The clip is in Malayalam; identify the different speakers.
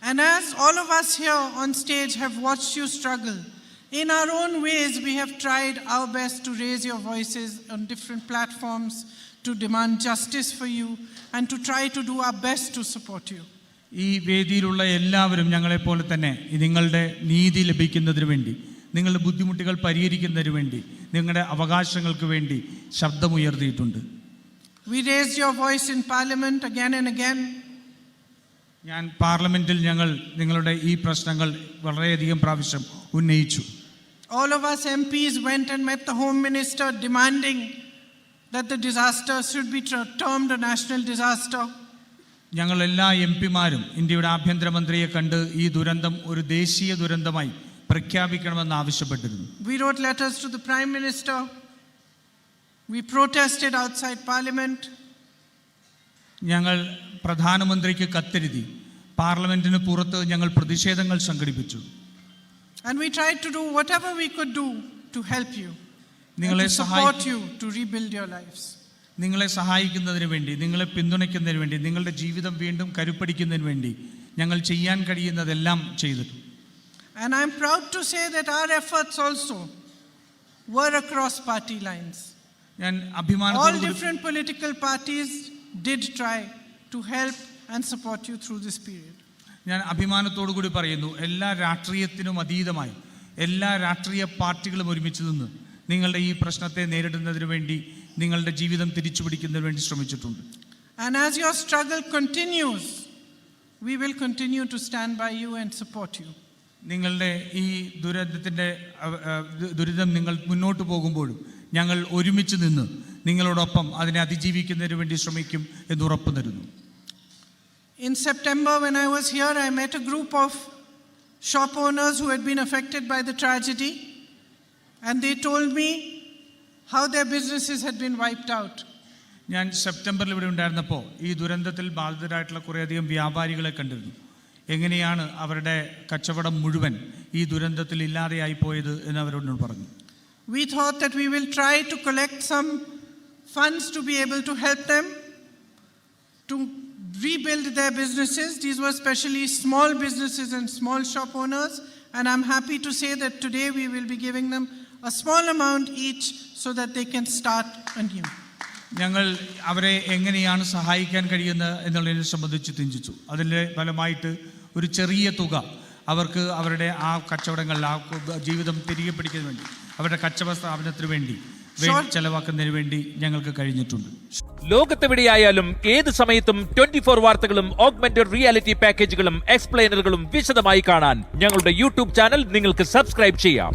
Speaker 1: And as all of us here on stage have watched you struggle, in our own ways we have tried our best to raise your voices on different platforms, to demand justice for you, and to try to do our best to support you.
Speaker 2: ഈ വേദിയിലുള്ള എല്ലാവരും ഞങ്ങളെപ്പോലെ തന്നെ നിങ്ങളുടെ നീതി ലഭിക്കുന്നതിന് വേണ്ടി, നിങ്ങളുടെ ബുദ്ധിമുട്ടുകൾ പരിഹരിക്കുന്നതിന് വേണ്ടി, നിങ്ങളുടെ അവകാശങ്ങൾക്ക് വേണ്ടി ശബ്ദമുയർത്തിയിട്ടുണ്ട്.
Speaker 1: We raised your voice in Parliament again and again.
Speaker 2: ഞാൻ പാർലമെന്റിൽ ഞങ്ങൾ നിങ്ങളുടെ ഈ പ്രശ്നങ്ങൾ വളരെയധികം പ്രാവശ്യം ഉന്നയിച്ചു.
Speaker 1: All of us MPs went and met the Home Minister demanding that the disaster should be termed a national disaster.
Speaker 2: ഞങ്ങൾ എല്ലാ എംപിമാരും ഇന്ത്യയുടെ ആഭ്യന്തരമന്ത്രിയെ കണ്ട് ഈ ദുരന്തം ഒരു ദേശീയ ദുരന്തമായി പ്രഖ്യാപിക്കണമെന്ന് ആവശ്യപ്പെട്ടിരുന്നു.
Speaker 1: We wrote letters to the Prime Minister. We protested outside Parliament.
Speaker 2: ഞങ്ങൾ പ്രധാനമന്ത്രിക്ക് കത്തെഴുതി പാർലമെന്റിന് പുറത്ത് ഞങ്ങൾ പ്രതിഷേധങ്ങൾ സംഘടിപ്പിച്ചു.
Speaker 1: And we tried to do whatever we could do to help you,
Speaker 2: നിങ്ങളെ
Speaker 1: to support you to rebuild your lives.
Speaker 2: നിങ്ങളെ സഹായിക്കുന്നതിന് വേണ്ടി, നിങ്ങളെ പിന്തുണയ്ക്കുന്നതിന് വേണ്ടി, നിങ്ങളുടെ ജീവിതം വീണ്ടും കരുപ്പിടിക്കുന്നതിന് വേണ്ടി ഞങ്ങൾ ചെയ്യാൻ കഴിയുന്നതെല്ലാം ചെയ്തിട്ടു.
Speaker 1: And I'm proud to say that our efforts also were across party lines.
Speaker 2: ഞാൻ
Speaker 1: All
Speaker 2: അഭിമാനത്തോടെ
Speaker 1: different political parties did try to help and support you through this period.
Speaker 2: ഞാൻ അഭിമാനത്തോടു കൂടി പറയുന്നു, എല്ലാ രാഷ്ട്രീയത്തിനും അതീതമായി എല്ലാ രാഷ്ട്രീയ പാർട്ടികളും ഒരുമിച്ച് നിന്ന് നിങ്ങളുടെ ഈ പ്രശ്നത്തെ നേരിടുന്നതിന് വേണ്ടി, നിങ്ങളുടെ ജീവിതം തിരിച്ചുപിടിക്കുന്നതിന് വേണ്ടി ശ്രമിച്ചിട്ടുണ്ട്.
Speaker 1: And as your struggle continues, we will continue to stand by you and support you.
Speaker 2: നിങ്ങളുടെ ഈ ദുരിതം നിങ്ങൾ മുന്നോട്ട് പോകുമ്പോഴും ഞങ്ങൾ ഒരുമിച്ച് നിന്ന് നിങ്ങളോടൊപ്പം അതിനെ അതിജീവിക്കുന്നതിന് വേണ്ടി ശ്രമിക്കും എന്ന് ഉറപ്പു തരുന്നു.
Speaker 1: In September, when I was here, I met a group of shop owners who had been affected by the tragedy, and they told me how their businesses had been wiped out.
Speaker 2: ഞാൻ സെപ്റ്റംബറിൽ ഇവിടെ ഉണ്ടായിരുന്നപ്പോൾ ഈ ദുരന്തത്തിൽ ബാധിതരായിട്ടുള്ള കുറേയധികം വ്യാപാരികളെ കണ്ടിരുന്നു. എങ്ങനെയാണ് അവരുടെ കച്ചവടം മുഴുവൻ ഈ ദുരന്തത്തിൽ ഇല്ലാതെയായി പോയത് എന്ന് അവരോട് പറഞ്ഞു.
Speaker 1: We thought that we will try to collect some funds to be able to help them to rebuild their businesses. These were especially small businesses and small shop owners, and I'm happy to say that today we will be giving them a small amount each so that they can start anew.
Speaker 2: ഞങ്ങൾ അവരെ എങ്ങനെയാണ് സഹായിക്കാൻ കഴിയുന്നത് എന്നുള്ളതിനെ സംബന്ധിച്ച് ചിന്തിച്ചു. അതിൻ്റെ ഫലമായിട്ട് ഒരു ചെറിയ തുക അവർക്ക് അവരുടെ ആ കച്ചവടങ്ങൾ, ആ ജീവിതം തിരികെ പിടിക്കുന്നതിന് വേണ്ടി, അവരുടെ കച്ചവട സ്ഥാപനത്തിന് വേണ്ടി ചെലവാക്കുന്നതിന് വേണ്ടി ഞങ്ങൾക്ക് കഴിഞ്ഞിട്ടുണ്ട്.
Speaker 3: ലോകത്തെവിടെയായാലും ഏത് സമയത്തും 24 വാർത്തകളും ഓഗ്മെന്റഡ് റിയാലിറ്റി പാക്കേജുകളും എക്സ്പ്ലെയിനറുകളും വിശദമായി കാണാൻ ഞങ്ങളുടെ യൂട്യൂബ് ചാനൽ നിങ്ങൾക്ക് സബ്സ്ക്രൈബ് ചെയ്യാം.